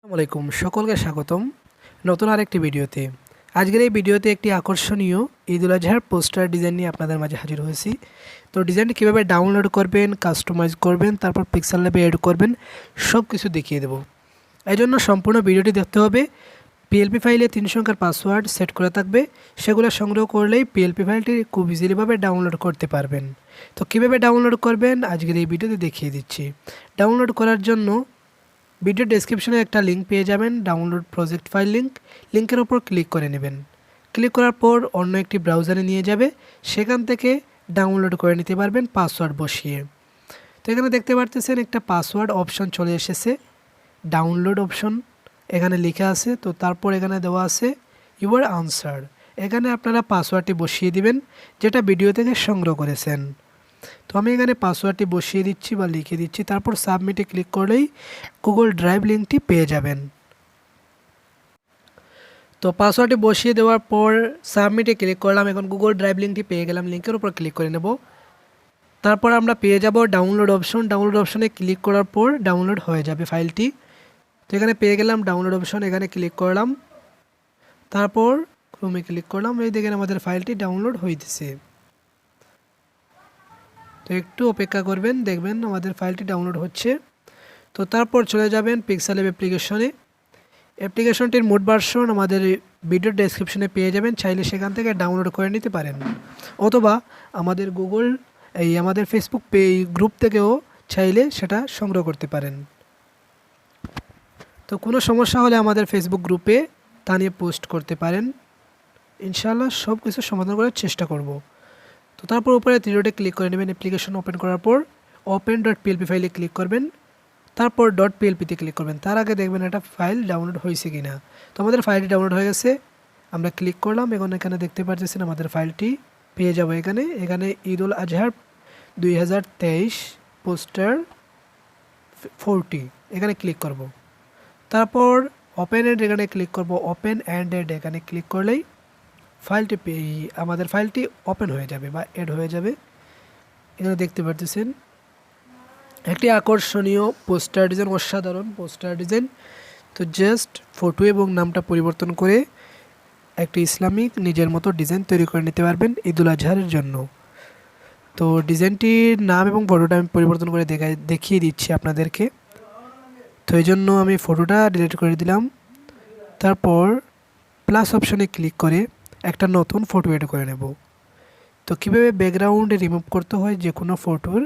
আসসালামু আলাইকুম সকলকে স্বাগতম নতুন আরেকটি ভিডিওতে। আজকের এই ভিডিওতে একটি আকর্ষণীয় ঈদুল আজহার পোস্টার ডিজাইন নিয়ে আপনাদের মাঝে হাজির হয়েছি। তো ডিজাইনটি কীভাবে ডাউনলোড করবেন, কাস্টমাইজ করবেন, তারপর পিক্সেল ল্যাবে এড করবেন, সব কিছু দেখিয়ে দেব। এই জন্য সম্পূর্ণ ভিডিওটি দেখতে হবে। পিএলপি ফাইলে 3 সংখ্যার পাসওয়ার্ড সেট করা থাকবে, সেগুলো সংগ্রহ করলেই পিএলপি ফাইলটি খুব ইজিলিভাবে ডাউনলোড করতে পারবেন। তো কীভাবে ডাউনলোড করবেন আজকের এই ভিডিওতে দেখিয়ে দিচ্ছি। ডাউনলোড করার জন্য ভিডিও ডেসক্রিপশনে একটা লিঙ্ক পেয়ে যাবেন, ডাউনলোড প্রজেক্ট ফাইল লিঙ্কের ওপর ক্লিক করে নেবেন। ক্লিক করার পর অন্য একটি ব্রাউজারে নিয়ে যাবে, সেখান থেকে ডাউনলোড করে নিতে পারবেন পাসওয়ার্ড বসিয়ে। তো এখানে দেখতে পারতেছেন একটা পাসওয়ার্ড অপশন চলে এসেছে, ডাউনলোড অপশন এখানে লেখা আছে। তো তারপর এখানে দেওয়া আছে ইউর আনসার। এখানে আপনারা পাসওয়ার্ডটি বসিয়ে দিবেন যেটা ভিডিও থেকে সংগ্রহ করেছেন। তো আমি এখানে পাসওয়ার্ডটি বসিয়ে দিচ্ছি বা লিখে দিচ্ছি, তারপর সাবমিটে ক্লিক করলেই গুগল ড্রাইভ লিঙ্কটি পেয়ে যাবেন। তো পাসওয়ার্ডটি বসিয়ে দেওয়ার পর সাবমিটে ক্লিক করলাম, এখন গুগল ড্রাইভ লিঙ্কটি পেয়ে গেলাম, লিঙ্কের উপর ক্লিক করে নেব। তারপর আমরা পেয়ে যাব ডাউনলোড অপশন। ডাউনলোড অপশনে ক্লিক করার পর ডাউনলোড হয়ে যাবে ফাইলটি। তো এখানে পেয়ে গেলাম ডাউনলোড অপশন, এখানে ক্লিক করলাম, তারপর ক্রোমে ক্লিক করলাম। এই দেখেন আমাদের ফাইলটি ডাউনলোড হইতেছে। তো একটু অপেক্ষা করবেন, দেখবেন আমাদের ফাইলটি ডাউনলোড হচ্ছে। তো তারপর চলে যাবেন পিক্সেলab অ্যাপ্লিকেশনে। অ্যাপ্লিকেশনটির মোড ভার্সন আমাদের ভিডিও ডেসক্রিপশনে পেয়ে যাবেন, চাইলে সেখান থেকে ডাউনলোড করে নিতে পারেন, অথবা আমাদের আমাদের ফেসবুক গ্রুপ থেকেও চাইলে সেটা সংগ্রহ করতে পারেন। তো কোনো সমস্যা হলে আমাদের ফেসবুক গ্রুপে তা নিয়ে পোস্ট করতে পারেন, ইনশাআল্লাহ সব কিছু সমাধান করার চেষ্টা করব। তো তারপর উপরে তীরটে ক্লিক করে নেবেন, অ্যাপ্লিকেশন ওপেন করার পর open.plp ফাইলে ক্লিক করবেন, তারপর .plp-তে ক্লিক করবেন। তার আগে দেখবেন একটা ফাইল ডাউনলোড হয়েছে কিনা। তো আমাদের ফাইলটি ডাউনলোড হয়ে গেছে, আমরা ক্লিক করলাম। এখন এখানে দেখতে পাচ্ছেন আমাদের ফাইলটি পেয়ে যাব। এখানে ঈদ-উল-আজহার 2023 পোস্টার 40 এখানে ক্লিক করব। তারপর ওপেন এন্ড এখানে ক্লিক করব, ওপেন অ্যান্ড এড এখানে ক্লিক করলেই আমাদের ফাইলটি ওপেন হয়ে যাবে বা এড হয়ে যাবে। এখানে দেখতে পাচ্ছেন একটি আকর্ষণীয় পোস্টার ডিজাইন, অসাধারণ পোস্টার ডিজাইন। তো জাস্ট ফটো এবং নামটা পরিবর্তন করে একটি ইসলামিক নিজের মতো ডিজাইন তৈরি করে নিতে পারবেন ঈদুল আজহারের জন্য। তো ডিজাইনটির নাম এবং ফটোটা আমি পরিবর্তন করে দেখিয়ে দিচ্ছি আপনাদেরকে। তো এই জন্য আমি ফটোটা ডিলিট করে দিলাম, তারপর প্লাস অপশনে ক্লিক করে একটা নতুন ফটো এড করে নেব। তো কীভাবে ব্যাকগ্রাউন্ড রিমুভ করতে হয় যে কোনো ফটোর,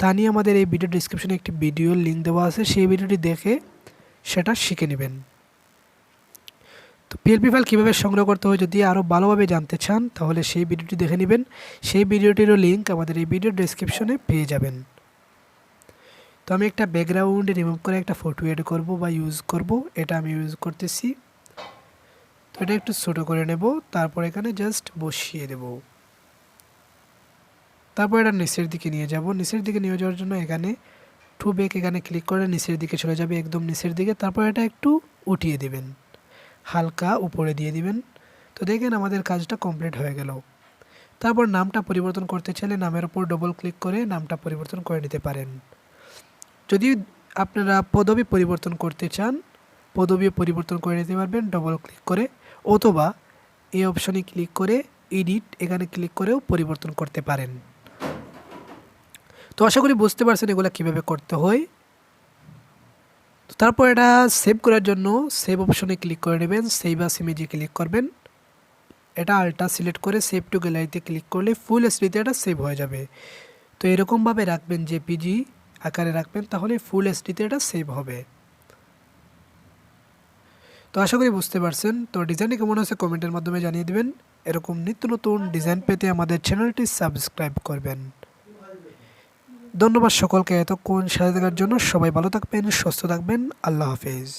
তা নিয়ে আমাদের এই ভিডিও ডিসক্রিপশনে একটি ভিডিওর লিঙ্ক দেওয়া আছে, সেই ভিডিওটি দেখে সেটা শিখে নেবেন। তো পিএলপি ফাইল কীভাবে সংগ্রহ করতে হয় যদি আরও ভালোভাবে জানতে চান, তাহলে সেই ভিডিওটি দেখে নেবেন। সেই ভিডিওটিরও লিঙ্ক আমাদের এই ভিডিও ডিসক্রিপশনে পেয়ে যাবেন। তো আমি একটা ব্যাকগ্রাউন্ড রিমুভ করে একটা ফটো এড করব বা ইউজ করব, এটা আমি ইউজ করতেছি। তো এটা একটু ছোটো করে নেব, তারপর এখানে জাস্ট বসিয়ে দেব। তারপর এটা নিচের দিকে নিয়ে যাব। নিচের দিকে নিয়ে যাওয়ার জন্য এখানে টু ব্যাক এখানে ক্লিক করে নিচের দিকে চলে যাবে, একদম নিচের দিকে। তারপর এটা একটু উঠিয়ে দিবেন, হালকা উপরে দিয়ে দিবেন। তো দেখেন আমাদের কাজটা কমপ্লিট হয়ে গেল। তারপর নামটা পরিবর্তন করতে চাইলে নামের উপর ডবল ক্লিক করে নামটা পরিবর্তন করে নিতে পারেন। যদি আপনারা পদবি পরিবর্তন করতে চান, পদবি পরিবর্তন করে নিতে পারবেন ডবল ক্লিক করে, অথবা এই অপশনে ক্লিক করে এডিট এখানে ক্লিক করেও পরিবর্তন করতে পারেন। তো আশা করি বুঝতে পারছেন এগুলো কীভাবে করতে হয়। তো তারপর এটা সেভ করার জন্য সেভ অপশনে ক্লিক করে নেবেন, সেভ আস ইমেজে ক্লিক করবেন। এটা আলটা সিলেক্ট করে সেভ টু গ্যালারিতে ক্লিক করলে ফুল এইচডিতে এটা সেভ হয়ে যাবে। তো এরকমভাবে রাখবেন, জেপিজি আকারে রাখবেন, তাহলে ফুল এইচডিতে এটা সেভ হবে। তো আশা করি বুঝতে পারছেন। তো ডিজাইনটি কেমন হচ্ছে কমেন্টের মাধ্যমে জানিয়ে দেবেন। এরকম নিত্য নতুন ডিজাইন পেতে আমাদের চ্যানেলটি সাবস্ক্রাইব করবেন। ধন্যবাদ সকলকে এতক্ষণ সাথে থাকার জন্য। সবাই ভালো থাকবেন, সুস্থ থাকবেন। আল্লাহ হাফেজ।